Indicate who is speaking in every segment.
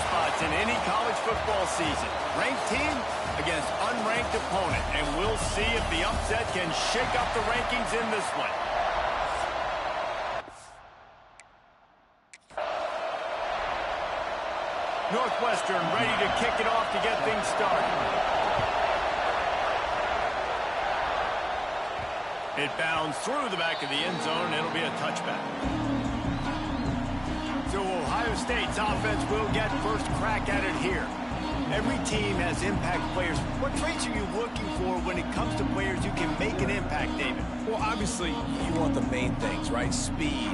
Speaker 1: spots in any college football season. Ranked team against unranked opponent. And we'll see if the upset can shake up the rankings in this one. Northwestern ready to kick it off to get things started. It bounds through the back of the end zone. It'll be a touchback. So Ohio State's offense will get first crack at it here. Every team has impact players. What traits are you looking for when it comes to players who can make an impact, David?
Speaker 2: Well, obviously, you want the main things, right? Speed,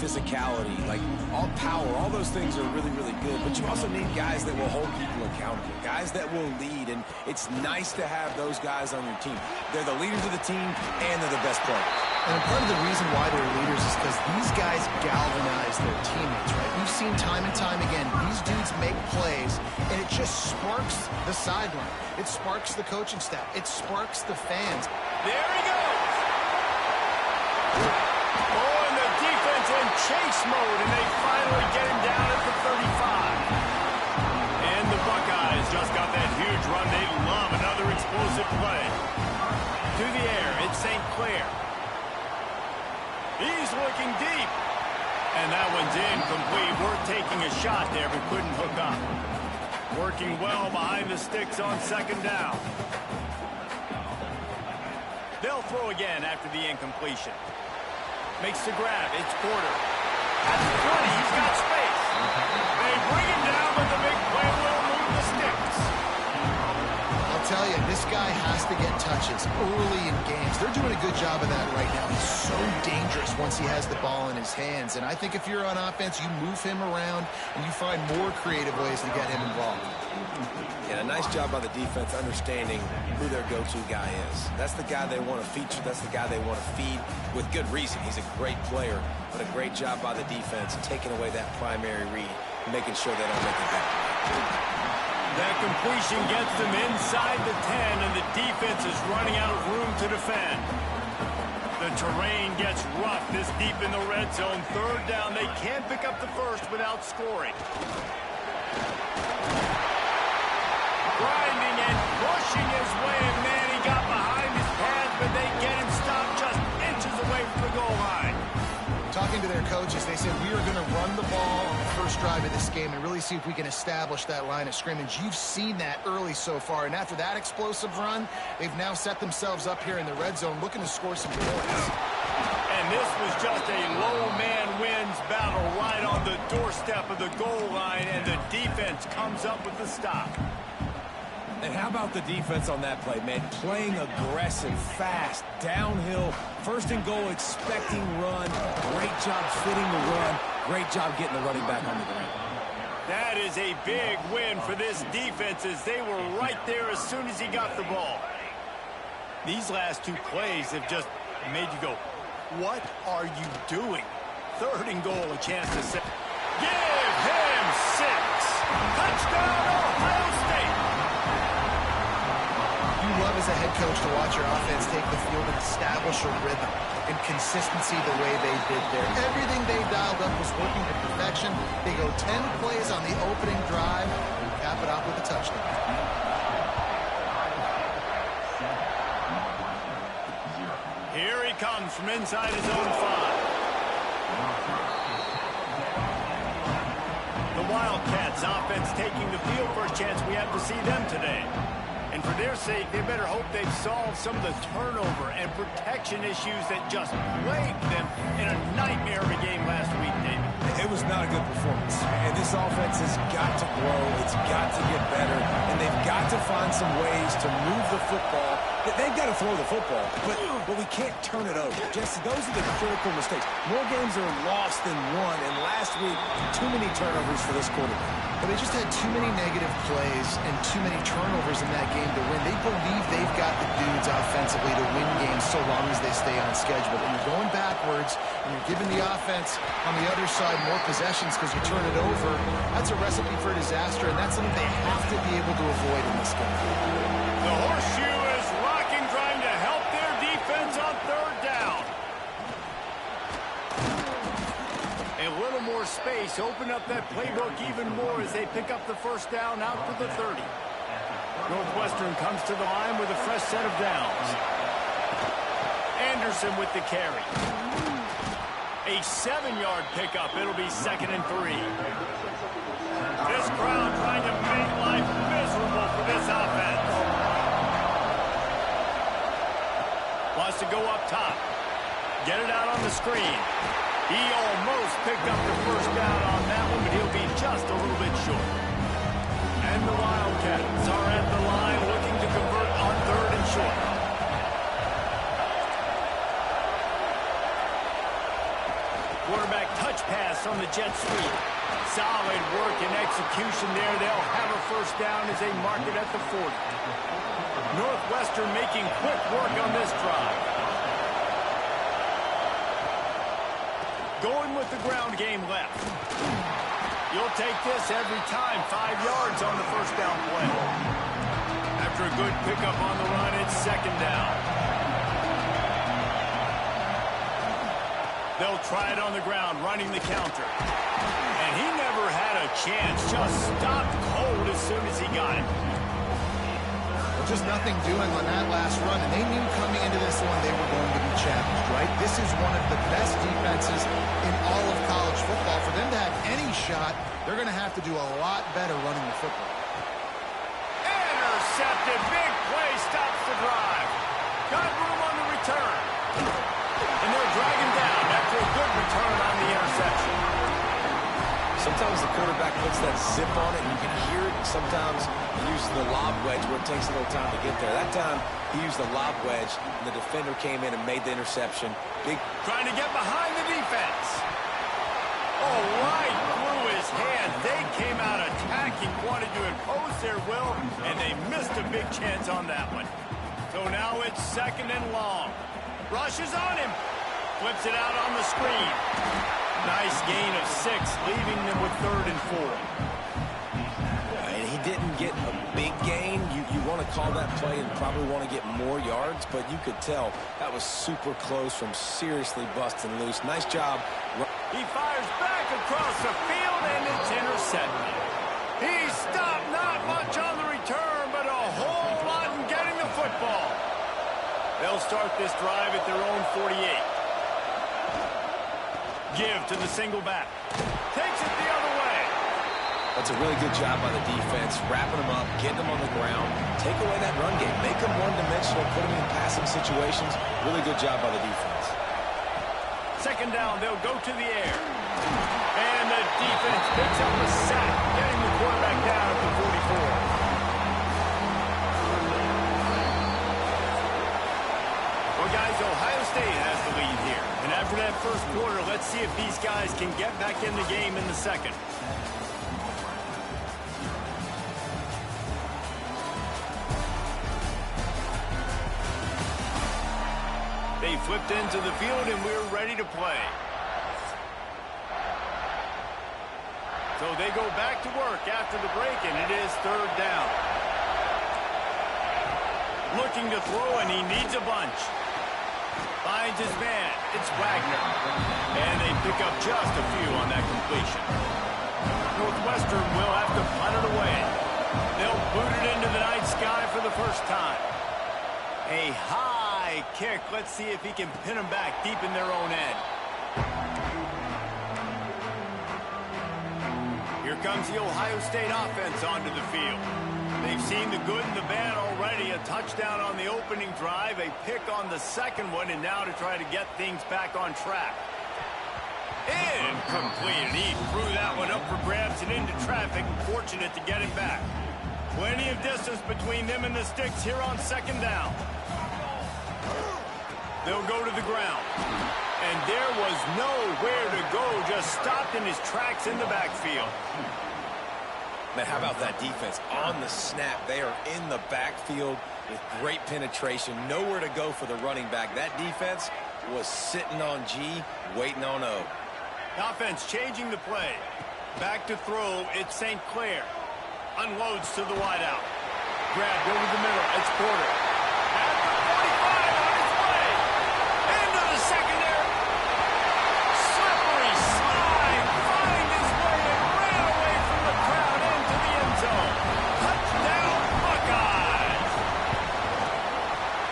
Speaker 2: physicality, like all power, all those things are really, really good. But you also need guys that will hold people accountable, guys that will lead. And it's nice to have those guys on your team. They're the leaders of the team, and they're the best players.
Speaker 3: And part of the reason why they're leaders is because these guys galvanize their teammates, right? We've seen time and time again, these dudes make plays, and it just sparks the sideline. It sparks the coaching staff. It sparks the fans.
Speaker 1: There he goes! Oh, and the defense in chase mode, and they finally get him down at the 35. And the Buckeyes just got that huge run. They love another explosive play. To the air, it's St. Clair. He's looking deep. And that one's incomplete. We're taking a shot there, but couldn't hook up. Working well behind the sticks on second down. They'll throw again after the incompletion. Makes the grab. It's Porter. At the 20, he's got space. They bring him down, but the big play will move the sticks.
Speaker 3: I'll tell you, this guy has to get touches early in games. They're doing a good job of that right now. He's so dangerous once he has the ball in his hands. And I think if you're on offense, you move him around and you find more creative ways to get him involved.
Speaker 2: Yeah, a nice job by the defense understanding who their go-to guy is. That's the guy they want to feature. That's the guy they want to feed with good reason. He's a great player, but a great job by the defense taking away that primary read, making sure they don't make it happen.
Speaker 1: That completion gets them inside the 10, and the defense is running out of room to defend. The terrain gets rough this deep in the red zone. Third down, they can't pick up the first without scoring. Grinding and pushing his way, and man, he got behind his pads, but they get him stopped just inches away from the goal line.
Speaker 3: Talking to their coaches, they said, we are going to run the ball on the first drive of this game and really see if we can establish that line of scrimmage. You've seen that early so far, and after that explosive run, they've now set themselves up here in the red zone looking to score some points.
Speaker 1: And this was just a low man wins battle right on the doorstep of the goal line, and the defense comes up with the stop.
Speaker 2: And how about the defense on that play, man? Playing aggressive, fast, downhill, first and goal, expecting run. Great job fitting the run. Great job getting the running back on the ground.
Speaker 1: That is a big win for this defense as they were right there as soon as he got the ball. These last two plays have just made you go, what are you doing? Third and goal, a chance to set. Give him 6. Touchdown, Ohio State.
Speaker 3: You love as a head coach to watch your offense take the field and establish a rhythm and consistency the way they did there. Everything they dialed up was working to perfection. They go 10 plays on the opening drive and cap it off with a touchdown.
Speaker 1: Here he comes from inside his own 5. The Wildcats offense taking the field. First chance we have to see them today. And for their sake, they better hope they've solved some of the turnover and protection issues that just plagued them in a nightmare of a game last week, David.
Speaker 2: It was not a good performance. And this offense has got to grow. It's got to get better. And they've got to find some ways to move the football. They've got to throw the football, but we can't turn it over. Jesse, those are the critical mistakes. More games are lost than won, and last week, too many turnovers for this quarterback.
Speaker 3: But they just had too many negative plays and too many turnovers in that game to win. They believe they've got the dudes offensively to win games so long as they stay on schedule. But when you're going backwards and you're giving the offense on the other side more possessions because you turn it over, that's a recipe for disaster, and that's something they have to be able to avoid in this game.
Speaker 1: The horseshoe is rocking, trying to help their defense on third down. A little more space offense open up that playbook even more as they pick up the first down out to the 30. Northwestern comes to the line with a fresh set of downs. Anderson with the carry. A 7-yard pickup. It'll be 2nd and 3. This crowd trying to make life miserable for this offense. Wants to go up top. Get it out on the screen. He almost picked up the first down on that one, but he'll be just a little bit short. And the Wildcats are at the line looking to convert on 3rd and short. Quarterback touch pass on the jet sweep. Solid work and execution there. They'll have a first down as they mark it at the 40. Northwestern making quick work on this drive. Going with the ground game left. You'll take this every time. 5 yards on the first down play. After a good pickup on the run, it's 2nd down. They'll try it on the ground, running the counter. And he never had a chance. Just stopped cold as soon as he got it.
Speaker 3: Well, just nothing doing on that last run, and they knew coming into this one they were going to be challenged, right? This is one of the best defenses in all of college football. For them to have any shot, they're going to have to do a lot better running the football.
Speaker 1: Intercepted. Big play stops the drive. Got room on the return. And they'll drag him down after a good return on the interception.
Speaker 2: Sometimes the quarterback puts that zip on it, and you can hear it. Sometimes he uses the lob wedge where it takes a little time to get there. That time, he used the lob wedge, and the defender came in and made the interception.
Speaker 1: Trying to get behind the defense. Oh, right through his hand. They came out attacking, wanted to impose their will, and they missed a big chance on that one. So now it's 2nd and long. Rushes on him. Flips it out on the screen. Nice gain of 6, leaving them with 3rd and 4.
Speaker 2: And he didn't get a big gain. You want to call that play and probably want to get more yards, but you could tell that was super close from seriously busting loose. Nice job.
Speaker 1: He fires back across the field, and it's intercepted. He stopped not much on the return, but a whole lot in getting the football. They'll start this drive at their own 48. Give to the single back. Takes it the other way.
Speaker 2: That's a really good job by the defense, wrapping them up, getting them on the ground, take away that run game, make them one-dimensional, put them in passing situations. Really good job by the defense.
Speaker 1: 2nd down, they'll go to the air. And the defense picks up a sack, getting the quarterback down at the 44. Well, guys, Ohio State has the lead here. And after that first quarter, let's see if these guys can get back in the game in the second. They flipped into the field, and we're ready to play. So they go back to work after the break, and it is 3rd down. Looking to throw, and he needs a bunch. Finds his man. It's Wagner. And they pick up just a few on that completion. Northwestern will have to punt it away. They'll boot it into the night sky for the first time. A high kick. Let's see if he can pin them back deep in their own end. Here comes the Ohio State offense onto the field. They've seen the good and the bad already. A touchdown on the opening drive, a pick on the second one, and now to try to get things back on track. Incomplete. He threw that one up for grabs and into traffic. Fortunate to get him back. Plenty of distance between them and the sticks here on 2nd down. They'll go to the ground. And there was nowhere to go. Just stopped in his tracks in the backfield.
Speaker 2: Man, how about that defense? On the snap, they are in the backfield with great penetration. Nowhere to go for the running back. That defense was sitting on G, waiting on O.
Speaker 1: Offense changing the play. Back to throw. It's St. Clair. Unloads to the wideout. Grabbed over the middle. It's Porter. At the 45 on his way. Into the secondary. Slippery slide. Find his way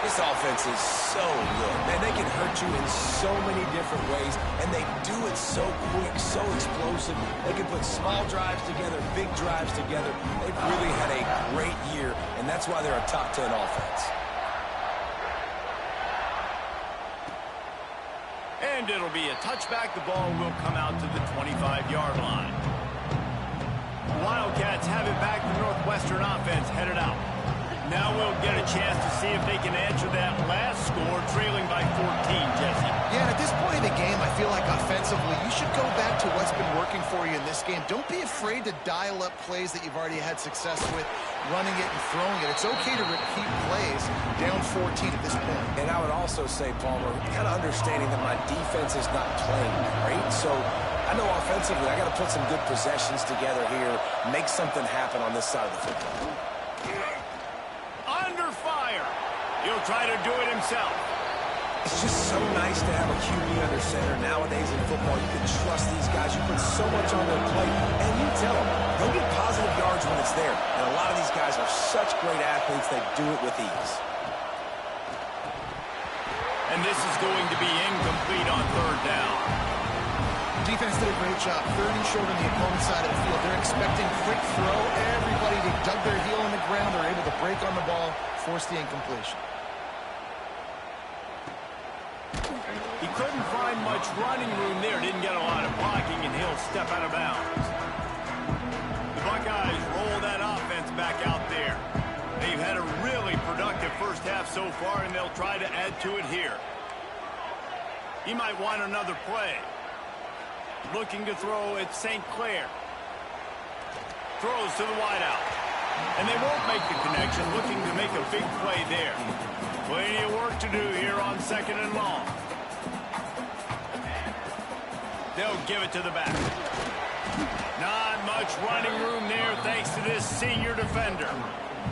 Speaker 2: This offense is so good. Man, they can hurt you in so many different ways, and they do it so quick, so explosive. They can put small drives together, big drives together. They've really had a great year, and that's why they're a top 10 offense.
Speaker 1: And it'll be a touchback. The ball will come out to the 25-yard line. Wildcats have it back. The Northwestern offense headed out. Now we'll get a chance to see if they can answer that last score, trailing by 14, Jesse.
Speaker 3: Yeah, and at this point in the game, I feel like offensively, you should go back to what's been working for you in this game. Don't be afraid to dial up plays that you've already had success with, running it and throwing it. It's okay to repeat plays down 14 at this point.
Speaker 2: And I would also say, Palmer, kind of understanding that my defense is not playing great, so I know offensively I got to put some good possessions together here, make something happen on this side of the football.
Speaker 1: Under fire. He'll try to do it himself.
Speaker 2: It's just so nice to have a QB under center. Nowadays in football, you can trust these guys. You put so much on their plate, and you tell them, go get positive yards when it's there. And a lot of these guys are such great athletes, they do it with ease.
Speaker 1: And this is going to be incomplete on third down.
Speaker 3: Defense did a great job. Third and short on the opponent's side of the field. They're expecting quick throw. Everybody, they dug their heel on the ground. They're able to break on the ball, force the incompletion.
Speaker 1: He couldn't find much running room there. Didn't get a lot of blocking, and he'll step out of bounds. The Buckeyes roll that offense back out there. They've had a really productive first half so far, and they'll try to add to it here. He might want another play. Looking to throw at St. Clair. Throws to the wideout. And they won't make the connection, looking to make a big play there. Plenty of work to do here on second and long. They'll give it to the back. Not much running room there thanks to this senior defender.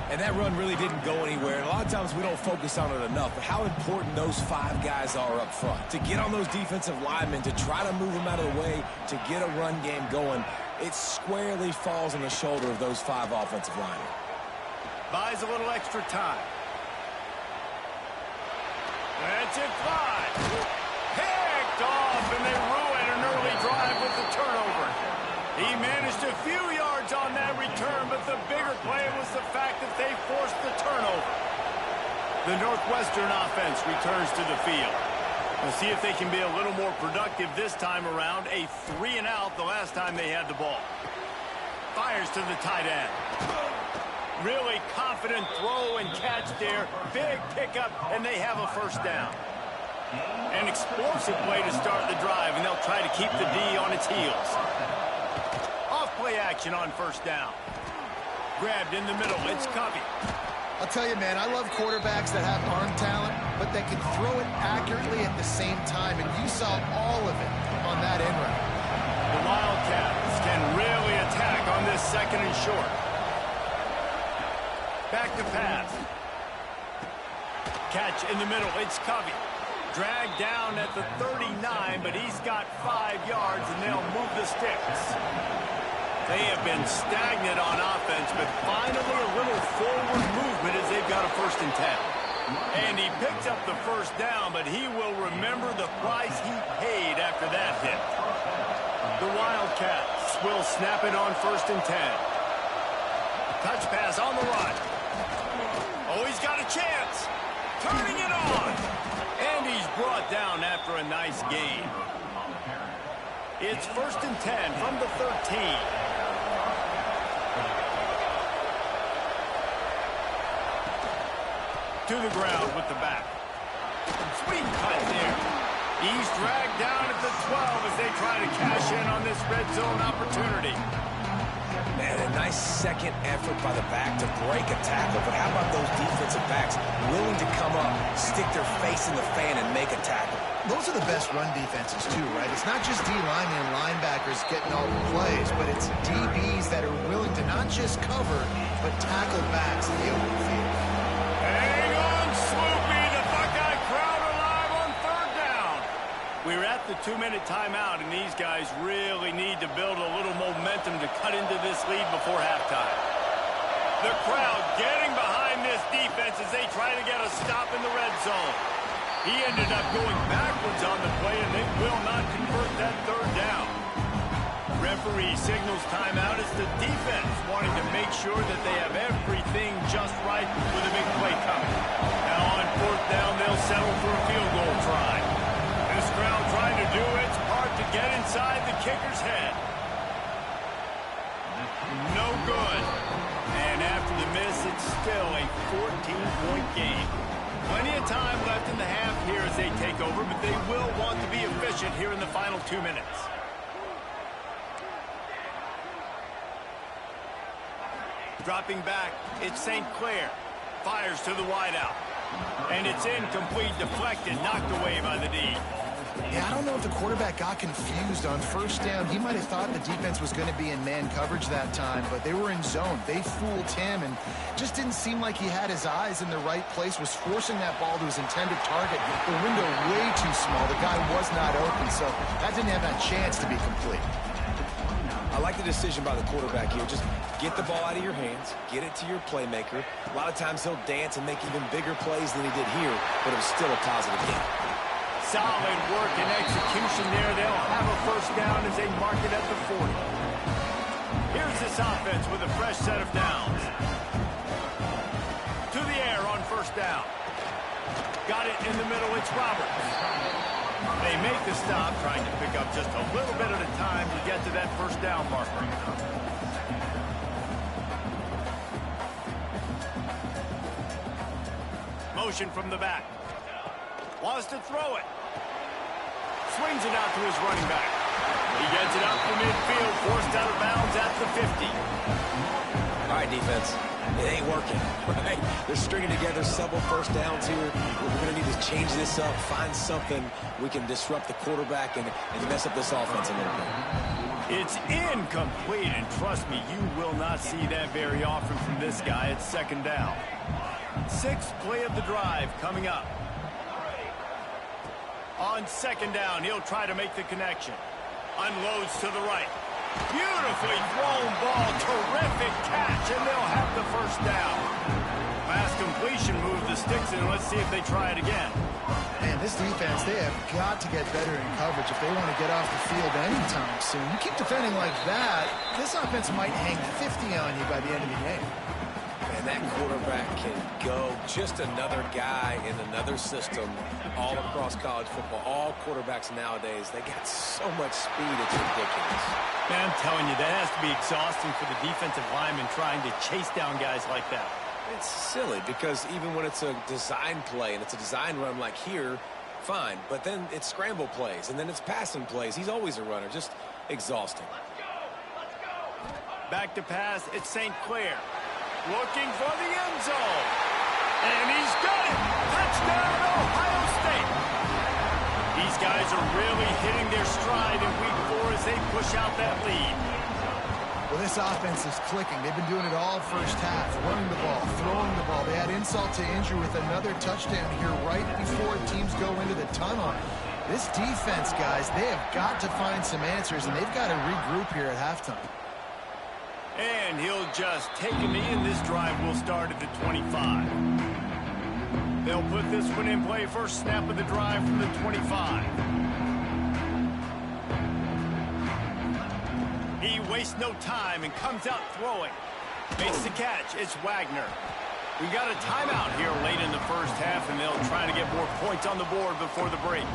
Speaker 2: And that run really didn't go anywhere. And a lot of times we don't focus on it enough, but how important those five guys are up front. To get on those defensive linemen, to try to move them out of the way, to get a run game going, it squarely falls on the shoulder of those five offensive linemen.
Speaker 1: Buys a little extra time. That's it, fly. Picked off, and they ruin an early drive with the turnover. He managed a few yards on that return, but the bigger play was the fact that they forced the turnover. The Northwestern offense returns to the field. We'll see if they can be a little more productive this time around. A 3-and-out the last time they had the ball. Fires to the tight end. Really confident throw and catch there. Big pickup, and they have a first down. An explosive play to start the drive, and they'll try to keep the D on its heels. Off-play action on first down. Grabbed in the middle. It's Covey.
Speaker 3: I'll tell you, man, I love quarterbacks that have arm talent, but that can throw it accurately at the same time, and you saw all of it on that end route.
Speaker 1: The Wildcats can really attack on this second and short. Back to pass. Catch in the middle. It's Covey. Dragged down at the 39, but he's got 5 yards, and they'll move the sticks. They have been stagnant on offense, but finally a little forward movement as they've got a 1st and 10. And he picks up the first down, but he will remember the price he paid after that hit. The Wildcats will snap it on 1st and 10. Touch pass on the run. Oh, he's got a chance. Turning it on. And he's brought down after a nice gain. It's 1st and 10 from the 13. To the ground with the back. Sweet cut there. He's dragged down at the 12 as they try to cash in on this red zone opportunity.
Speaker 2: Man, a nice second effort by the back to break a tackle. But how about those defensive backs willing to come up, stick their face in the fan, and make a tackle?
Speaker 3: Those are the best run defenses, too, right? It's not just D-linemen and linebackers getting all the plays, but it's DBs that are willing to not just cover, but tackle backs in the open field.
Speaker 1: Hang on, Swoopy. The Buckeye crowd alive on 3rd down. We're at the 2-minute timeout, and these guys really need to build a little momentum to cut into this lead before halftime. The crowd getting behind this this defense as they try to get a stop in the red zone. He ended up going backwards on the play, and they will not convert that third down. Referee signals timeout as the defense wanting to make sure that they have everything just right with a big play coming. Now on fourth down, they'll settle for a field goal try. This crowd trying to do its part to get inside the kicker's head. No good. And after the miss, it's still a 14-point game. Plenty of time left in the half here as they take over, but they will want to be efficient here in the final 2 minutes. Dropping back, it's St. Clair. Fires to the wideout. And it's incomplete, deflected, knocked away by the D.
Speaker 3: Yeah, I don't know if the quarterback got confused on first down. He might have thought the defense was going to be in man coverage that time, but they were in zone. They fooled him and just didn't seem like he had his eyes in the right place, was forcing that ball to his intended target. The window way too small. The guy was not open, so that didn't have that chance to be complete.
Speaker 2: I like the decision by the quarterback here. Just get the ball out of your hands, get it to your playmaker. A lot of times he'll dance and make even bigger plays than he did here, but it was still a positive game.
Speaker 1: Solid work and execution there. They'll have a first down as they mark it at the 40. Here's this offense with a fresh set of downs. To the air on first down. Got it in the middle. It's Roberts. They make the stop, trying to pick up just a little bit at a time to get to that first down marker. Motion from the back. Wants to throw it. Swings it out to his running back. He gets it out to midfield, forced out of bounds at the 50.
Speaker 2: All right, defense. It ain't working, right? They're stringing together several first downs here. We're going to need to change this up, find something we can disrupt the quarterback and mess up this offense a little bit.
Speaker 1: It's incomplete, and trust me, you will not see that very often from this guy. It's second down. Sixth play of the drive coming up. On second down, he'll try to make the connection. Unloads to the right. Beautifully thrown ball. Terrific catch, and they'll have the first down. Last completion moved the sticks in. Let's see if they try it again.
Speaker 3: Man, this defense, they have got to get better in coverage if they want to get off the field anytime soon. You keep defending like that, this offense might hang 50 on you by the end of the game.
Speaker 2: And that quarterback can go. Just another guy in another system all across college football. All quarterbacks nowadays, they got so much speed, it's ridiculous.
Speaker 1: Man, I'm telling you, that has to be exhausting for the defensive lineman trying to chase down guys like that.
Speaker 2: It's silly because even when it's a design play and it's a design run like here, fine. But then it's scramble plays and then it's passing plays. He's always a runner. Just exhausting.
Speaker 1: Back to pass, it's St. Clair. Looking for the end zone. And he's got it. Touchdown, Ohio State. These guys are really hitting their stride in week 4 as they push out that lead.
Speaker 3: Well, this offense is clicking. They've been doing it all first half, running the ball, throwing the ball. They had insult to injury with another touchdown here right before teams go into the tunnel. This defense, guys, they have got to find some answers, and they've got to regroup here at halftime.
Speaker 1: And he'll just take a knee, and this drive will start at the 25. They'll put this one in play. First snap of the drive from the 25. He wastes no time and comes out throwing. Makes the catch. It's Wagner. We got a timeout here late in the first half, and they'll try to get more points on the board before the break.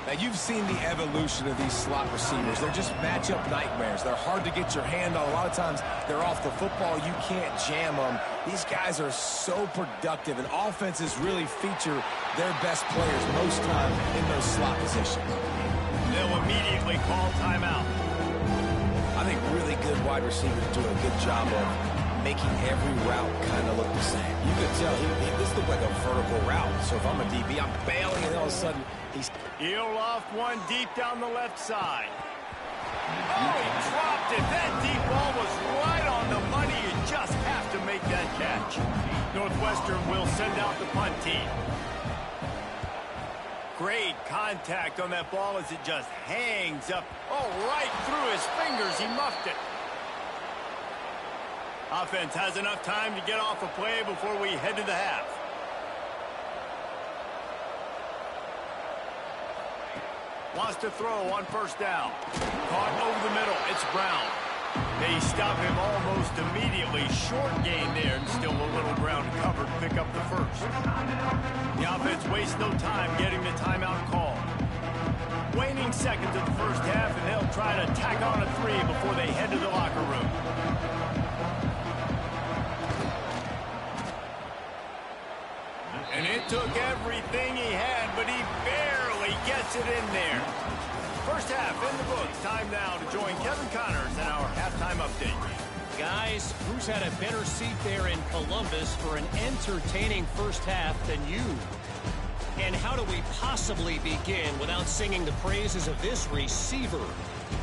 Speaker 2: Now, you've seen the evolution of these slot receivers. They're just matchup nightmares. They're hard to get your hand on. A lot of times, they're off the football. You can't jam them. These guys are so productive, and offenses really feature their best players most time in those slot positions.
Speaker 1: They'll immediately call timeout.
Speaker 2: I think really good wide receivers do a good job of making every route kind of look the same. You could tell this looked like a vertical route. So if I'm a DB, I'm bailing, and all of a sudden,
Speaker 1: he'll loft one deep down the left side. Oh, he dropped it. That deep ball was right on the money. You just have to make that catch. Northwestern will send out the punt team. Great contact on that ball as it just hangs up. Oh, right through his fingers. He muffed it. Offense has enough time to get off a play before we head to the half. Wants to throw on first down. Caught over the middle. It's Brown. They stop him almost immediately. Short gain there, and still a little ground covered. Pick up the first. The offense wastes no time getting the timeout call. Waning seconds of the first half, and they'll try to tack on a 3 before they head to the locker room. And it took everything he had, but he barely gets it in there. First half in the books. Time now to join Kevin Connors in our halftime update.
Speaker 4: Guys, who's had a better seat there in Columbus for an entertaining first half than you? And how do we possibly begin without singing the praises of this receiver?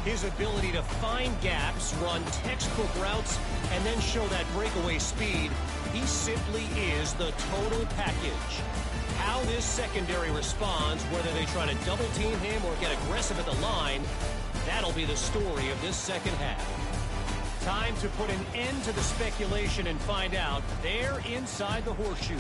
Speaker 4: His ability to find gaps, run textbook routes, and then show that breakaway speed. He simply is the total package. How this secondary responds, whether they try to double team him or get aggressive at the line, that'll be the story of this second half. Time to put an end to the speculation and find out. They're inside the horseshoe.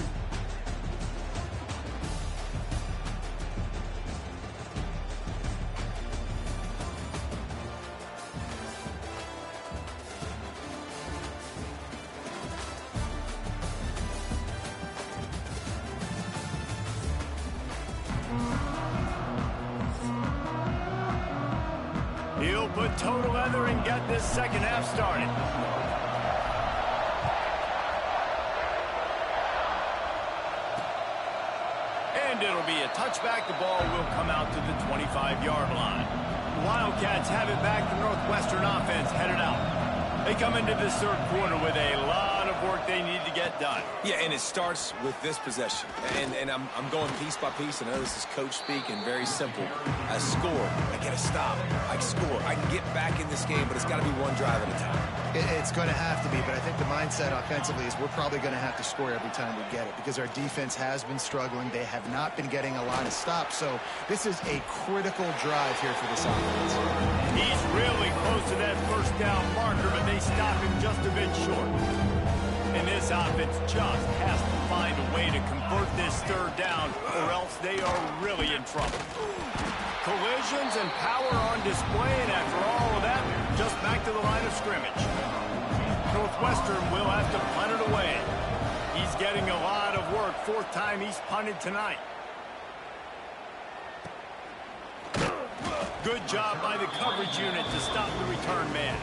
Speaker 1: He'll put total leather and get this second half started. And it'll be a touchback. The ball will come out to the 25-yard line. The Wildcats have it back. The Northwestern offense headed out. They come into this third quarter with a lot of work they need to get done.
Speaker 2: Yeah, and it starts with this possession. And I'm going piece by piece. I know this is coach speak and very simple. I score. I get a stop. I score. I can get back in this game, but it's got to be one drive at a time.
Speaker 3: It's going to have to be, but I think the mindset offensively is we're probably going to have to score every time we get it because our defense has been struggling. They have not been getting a lot of stops, so this is a critical drive here for this offense.
Speaker 1: He's really close to that first down marker, but they stop him just a bit short. And this offense just has to find a way to convert this third down, or else they are really in trouble. Collisions and power on display, and after all of that, just back to the line of scrimmage. Northwestern will have to punt it away. He's getting a lot of work. Fourth time he's punted tonight. Good job by the coverage unit to stop the return man.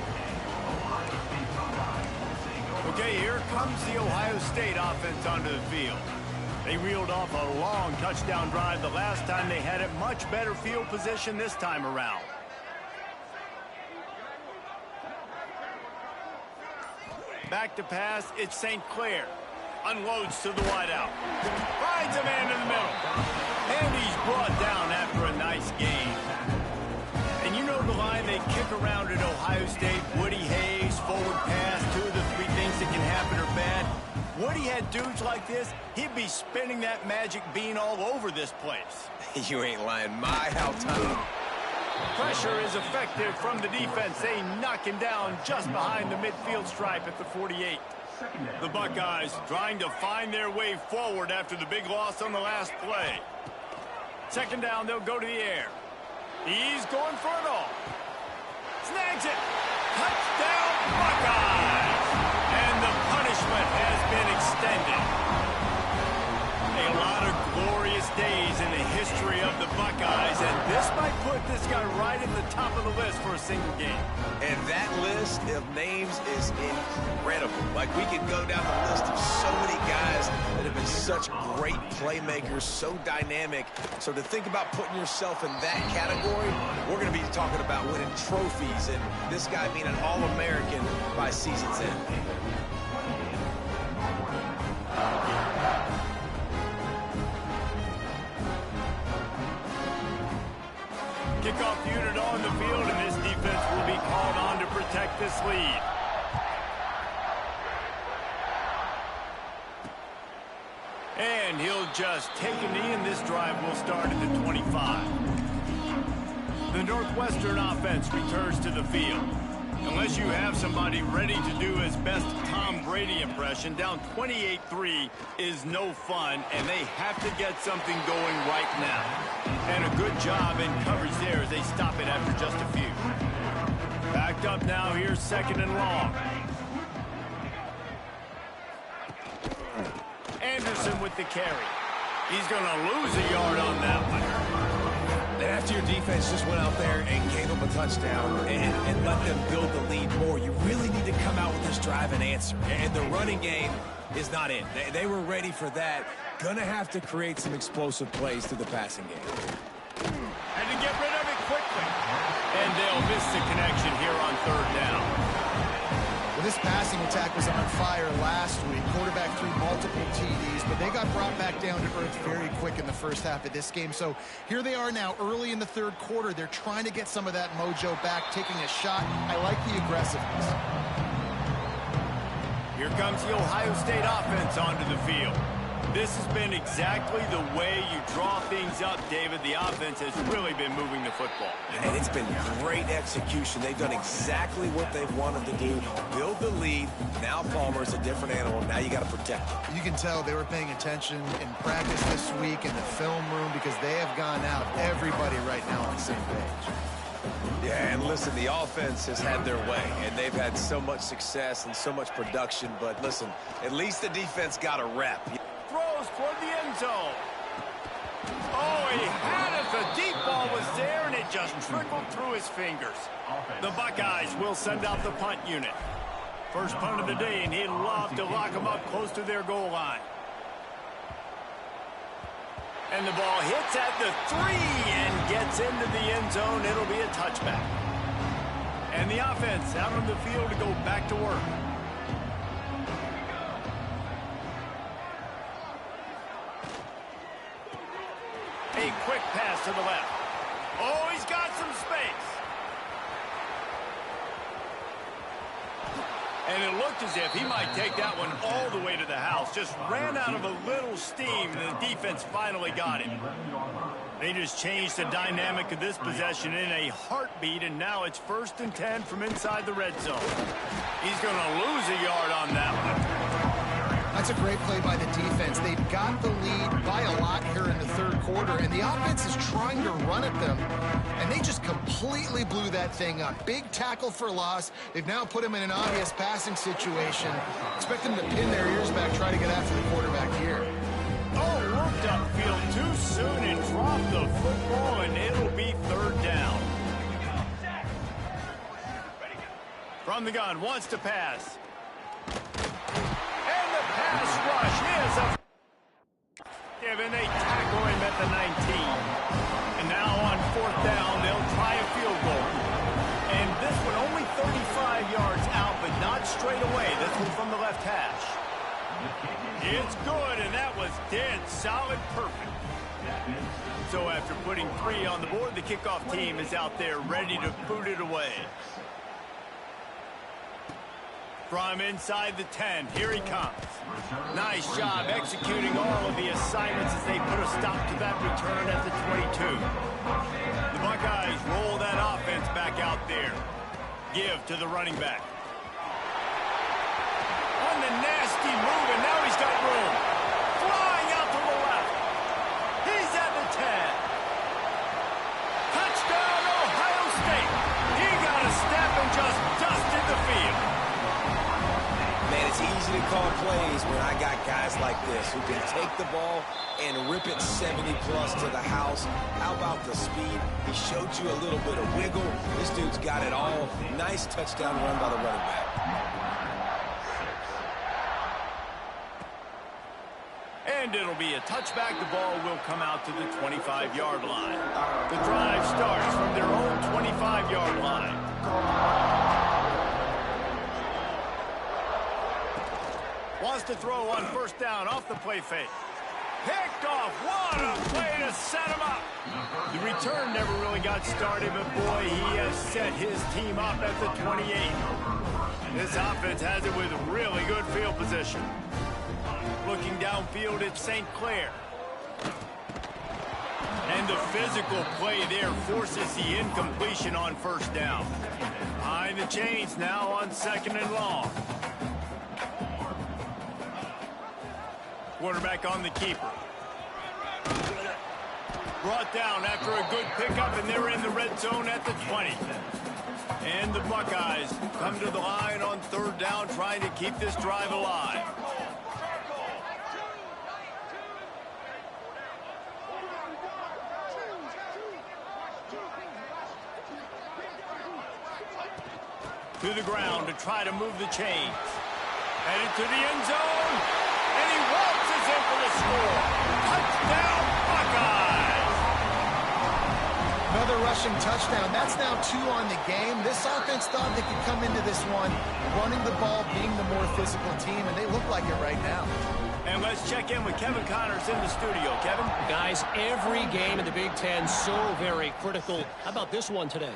Speaker 1: Okay, here comes the Ohio State offense onto the field. They reeled off a long touchdown drive the last time they had it. Much better field position this time around. Back to pass, it's St. Clair. Unloads to the wideout. Finds a man in the middle. And he's brought down after a nice gain. And you know the line they kick around at Ohio State. Woody Hayes, forward pass, 2 of the 3 things that can happen are bad. Woody had dudes like this, he'd be spinning that magic bean all over this place.
Speaker 2: You ain't lying. My, how time.
Speaker 1: Pressure is effective from the defense. They knock him down just behind the midfield stripe at the 48. The Buckeyes trying to find their way forward after the big loss on the last play. Second down, they'll go to the air. He's going for it all. Snags it. Touchdown, Buckeyes. And the punishment has been extended. A lot of glorious days in the history of the Buckeyes, and this might put this guy right at the top of the list for a single game.
Speaker 2: And that list of names is incredible. Like, we could go down the list of so many guys that have been such great playmakers, so dynamic. So to think about putting yourself in that category, we're going to be talking about winning trophies and this guy being an All-American by season's end.
Speaker 1: Kickoff unit on the field, and this defense will be called on to protect this lead. And he'll just take a knee, and this drive will start at the 25. The Northwestern offense returns to the field. Unless you have somebody ready to do as best Tom Brady impression. Down 28-3 is no fun, and they have to get something going right now. And a good job in coverage there as they stop it after just a few. Backed up now, here's 2nd and long. Anderson with the carry. He's going to lose a yard on that one.
Speaker 2: And after your defense just went out there and gave them a touchdown and let them build the lead more, you really need to come out with this drive and answer. And the running game is not in. They were ready for that. Gonna have to create some explosive plays through the passing game.
Speaker 1: And to get rid of it quickly. And they'll miss the connection here on 3rd down.
Speaker 3: Well, this passing attack was on fire last week. Quarterback threw multiple TDs, but they got brought back down to earth very quick in the first half of this game. So here they are now early in the 3rd quarter. They're trying to get some of that mojo back, taking a shot. I like the aggressiveness.
Speaker 1: Here comes the Ohio State offense onto the field. This has been exactly the way you draw things up, David. The offense has really been moving the football.
Speaker 2: And it's been great execution. They've done exactly what they've wanted to do. Build the lead. Now Palmer's a different animal. Now you got to protect him.
Speaker 3: You can tell they were paying attention in practice this week in the film room because they have gone out, everybody right now on the same page.
Speaker 2: Yeah, and listen, the offense has had their way, and they've had so much success and so much production. But listen, at least the defense got a rep.
Speaker 1: Throws toward the end zone. Oh, he had it. The deep ball was there, and it just trickled through his fingers. The Buckeyes will send out the punt unit. First punt of the day, and he'd love to lock them up close to their goal line. And the ball hits at the 3 and gets into the end zone. It'll be a touchback. And the offense out on the field to go back to work. A quick pass to the left. Oh, he's got some space. And it looked as if he might take that one all the way to the house. Just ran out of a little steam, and the defense finally got him. They just changed the dynamic of this possession in a heartbeat, and now it's 1st and 10 from inside the red zone. He's going to lose a yard on that one.
Speaker 3: That's a great play by the defense. They've got the lead by a lot here in the 3rd quarter, and the offense is trying to run at them, and they just completely blew that thing up. Big tackle for loss. They've now put him in an obvious passing situation. Expect them to pin their ears back, try to get after the quarterback here.
Speaker 1: Oh, looked upfield too soon and dropped the football, and it'll be 3rd down. From the gun, wants to pass. Pass rush is a given. They tackle him at the 19. And now on 4th down, they'll try a field goal. And this one only 35 yards out, but not straight away. This one from the left hash. It's good, and that was dead solid, perfect. So after putting 3 on the board, the kickoff team is out there ready to boot it away. From inside the 10, here he comes. Nice job executing all of the assignments as they put a stop to that return at the 22. The Buckeyes roll that offense back out there. Give to the running back. On the nasty move, and now he's got room. Flying out to the left. He's at the 10. Touchdown, Ohio State. He got a step and just dusted the field.
Speaker 2: Man, it's easy to call plays when I got guys like this who can take the ball and rip it 70-plus to the house. How about the speed? He showed you a little bit of wiggle. This dude's got it all. Nice touchdown run by the running back.
Speaker 1: And it'll be a touchback. The ball will come out to the 25-yard line. The drive starts from their own 25-yard line. Wants to throw on 1st down off the play fake. Picked off. What a play to set him up. The return never really got started, but boy, he has set his team up at the 28. This offense has it with really good field position. Looking downfield at St. Clair. And the physical play there forces the incompletion on 1st down. Behind the chains now on 2nd and long. Quarterback on the keeper. Brought down after a good pickup, and they're in the red zone at the 20. And the Buckeyes come to the line on 3rd down, trying to keep this drive alive. To the ground to try to move the chains. Headed to the end zone. And he waltzes in for the score. Touchdown, Buckeyes!
Speaker 3: Another rushing touchdown. That's now 2 on the game. This offense thought they could come into this one running the ball, being the more physical team, and they look like it right now.
Speaker 1: And let's check in with Kevin Connors in the studio. Kevin?
Speaker 4: Guys, every game in the Big Ten so very critical. How about this one today?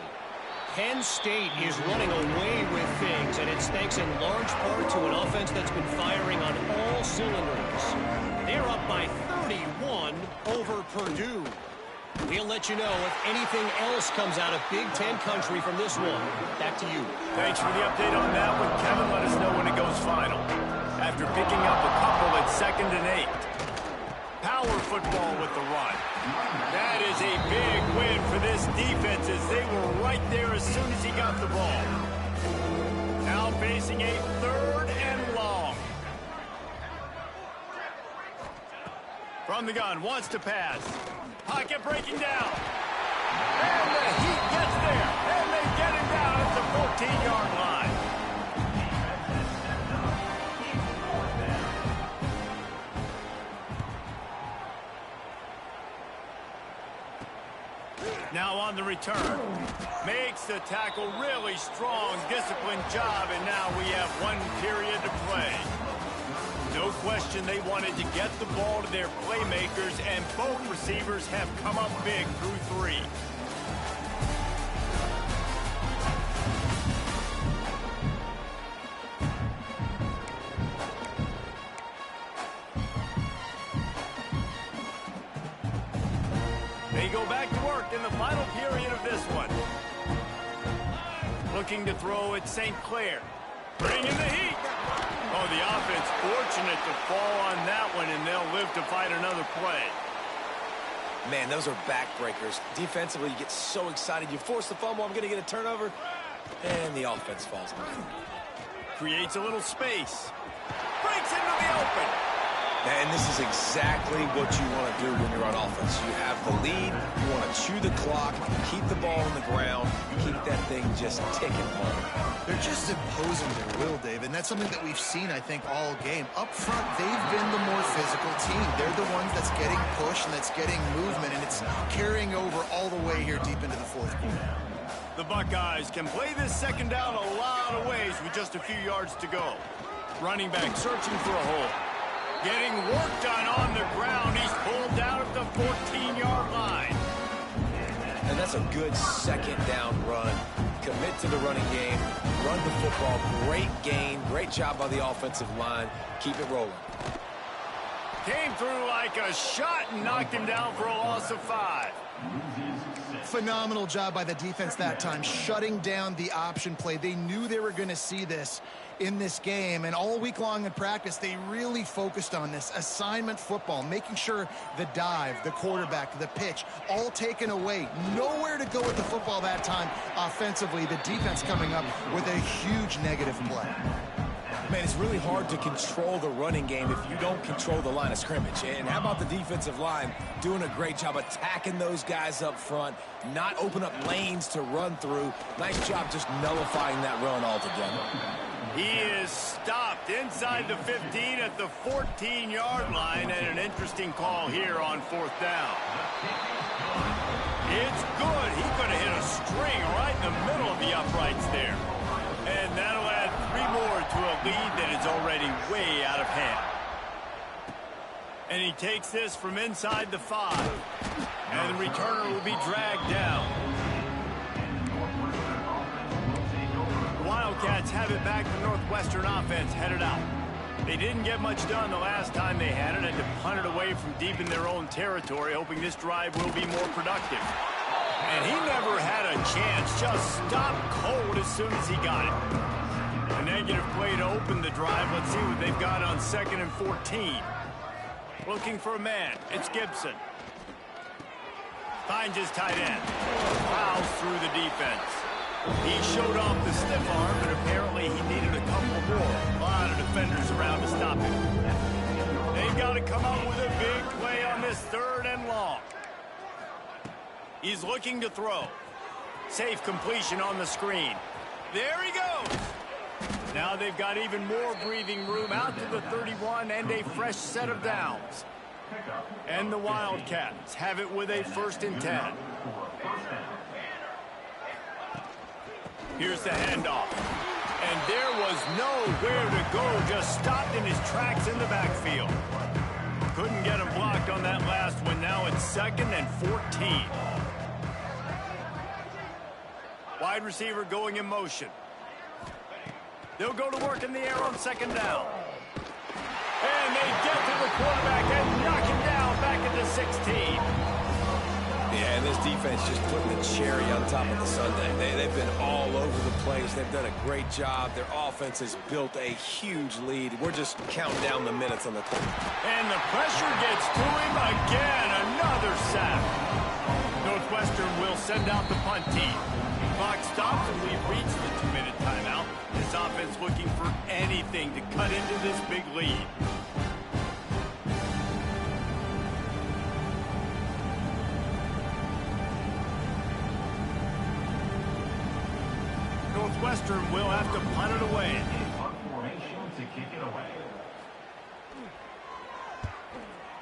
Speaker 4: Penn State is running away with things, and it's thanks in large part to an offense that's been firing on all cylinders. They're up by 31 over Purdue. We'll let you know if anything else comes out of Big Ten country from this one. Back to you.
Speaker 1: Thanks for the update on that one, Kevin. Let us know when it goes final. After picking up a couple at 2nd and 8. Power football with the run. That is a big win for this defense as they were right there as soon as he got the ball. Now facing a 3rd and long. From the gun, wants to pass. Pocket breaking down. And the Heat gets there. And they get him down at the 14-yard line. Now on the return. Makes the tackle, really strong, disciplined job, and now we have 1 period to play. No question they wanted to get the ball to their playmakers, and both receivers have come up big through 3. They go back to work in the final period of this one. Looking to throw at St. Clair. Bringing the heat. Oh, the offense fortunate to fall on that one, and they'll live to fight another play.
Speaker 2: Man, those are backbreakers. Defensively, you get so excited. You force the fumble, I'm going to get a turnover, and the offense falls down.
Speaker 1: Creates a little space. Breaks into the open.
Speaker 2: And this is exactly what you want to do when you're on offense. You have the lead, you want to chew the clock, keep the ball on the ground, keep that thing just ticking home.
Speaker 3: They're just imposing their will, Dave, and that's something that we've seen, I think, all game. Up front, they've been the more physical team. They're the ones that's getting pushed and that's getting movement, and it's carrying over all the way here deep into the 4th quarter.
Speaker 1: The Buckeyes can play this 2nd down a lot of ways with just a few yards to go. Running back searching for a hole. Getting work done on the ground. He's pulled down at the 14-yard line.
Speaker 2: And that's a good 2nd down run. Commit to the running game. Run the football. Great gain. Great job by the offensive line. Keep it rolling.
Speaker 1: Came through like a shot and knocked him down for a loss of 5.
Speaker 3: Phenomenal job by the defense that time, shutting down the option play. They knew they were going to see this in this game, and all week long in practice, they really focused on this assignment football, making sure the dive, the quarterback, the pitch, all taken away. Nowhere to go with the football that time offensively. The defense coming up with a huge negative play.
Speaker 2: Man, it's really hard to control the running game if you don't control the line of scrimmage. And how about the defensive line doing a great job attacking those guys up front, not open up lanes to run through. Nice job just nullifying that run altogether.
Speaker 1: He is stopped inside the 15 at the 14-yard line, and an interesting call here on 4th down. It's good. He could have hit a string right in the middle of the uprights there. And that'll add 3 more to a lead that is already way out of hand. And he takes this from inside the 5. And the returner will be dragged down. The Wildcats have it back. The Northwestern offense headed out. They didn't get much done the last time they had it, and to punt it away from deep in their own territory, hoping this drive will be more productive. And he never had a chance, just stopped cold as soon as he got it. A negative play to open the drive. Let's see what they've got on 2nd and 14. Looking for a man. It's Gibson. Finds his tight end. Fouls through the defense. He showed off the stiff arm, but apparently he needed a couple more. A lot of defenders around to stop him. They've got to come up with a big play on this 3rd and long. He's looking to throw. Safe completion on the screen. There he goes. Now they've got even more breathing room out to the 31 and a fresh set of downs. And the Wildcats have it with a 1st and 10. Here's the handoff. And there was nowhere to go, just stopped in his tracks in the backfield. Couldn't get him blocked on that last one. Now it's 2nd and 14. Wide receiver going in motion. They'll go to work in the air on 2nd down. And they get to the quarterback and knock him down back at the 16.
Speaker 2: Yeah, and this defense just putting the cherry on top of the sundae. They've been all over the place. They've done a great job. Their offense has built a huge lead. We're just counting down the minutes on the clock.
Speaker 1: And the pressure gets to him again. Another sack. Northwestern will send out the punt team. Clock stops and we've reached the 2-minute timeout. This offense looking for anything to cut into this big lead. Northwestern will have to punt it away.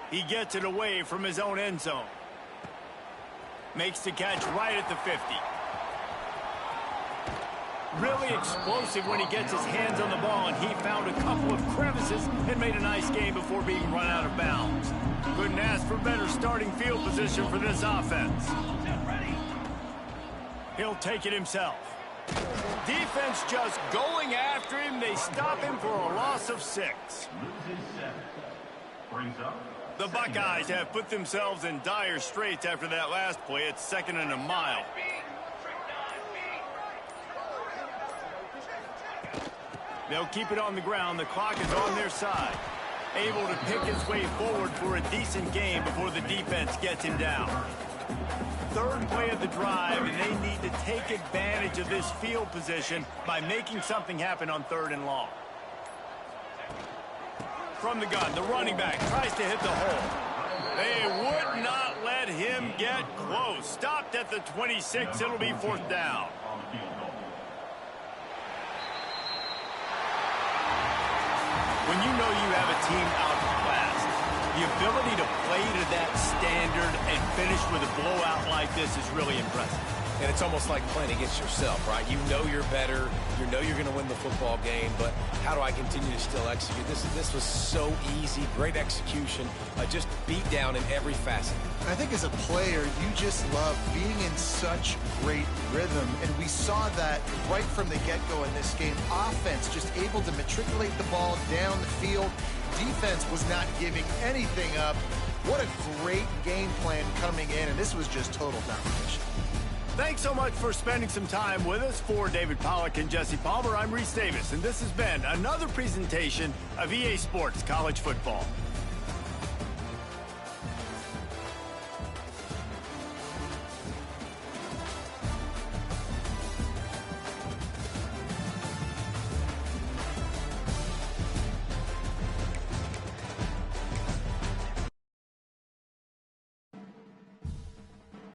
Speaker 1: He gets it away from his own end zone. Makes the catch right at the 50. Really explosive when he gets his hands on the ball, and he found a couple of crevices and made a nice game before being run out of bounds. Couldn't ask for better starting field position for this offense. He'll take it himself. Defense just going after him. They stop him for a loss of 6. The Buckeyes have put themselves in dire straits after that last play. It's 2nd and a mile. They'll keep it on the ground. The clock is on their side. Able to pick his way forward for a decent game before the defense gets him down. 3rd play of the drive, and they need to take advantage of this field position by making something happen on 3rd and long. From the gun, the running back tries to hit the hole. They would not let him get close. Stopped at the 26. It'll be 4th down. When you know you have a team outclassed, the ability to play to that standard and finish with a blowout like this is really impressive.
Speaker 2: And it's almost like playing against yourself, right? You know you're better. You know you're going to win the football game, but how do I continue to still execute? This was so easy. Great execution. Just beat down in every facet.
Speaker 3: I think as a player, you just love being in such great rhythm, and we saw that right from the get-go in this game. Offense just able to matriculate the ball down the field. Defense was not giving anything up. What a great game plan coming in, and this was just total domination.
Speaker 1: Thanks so much for spending some time with us. For David Pollack and Jesse Palmer, I'm Reese Davis, and this has been another presentation of EA Sports College Football.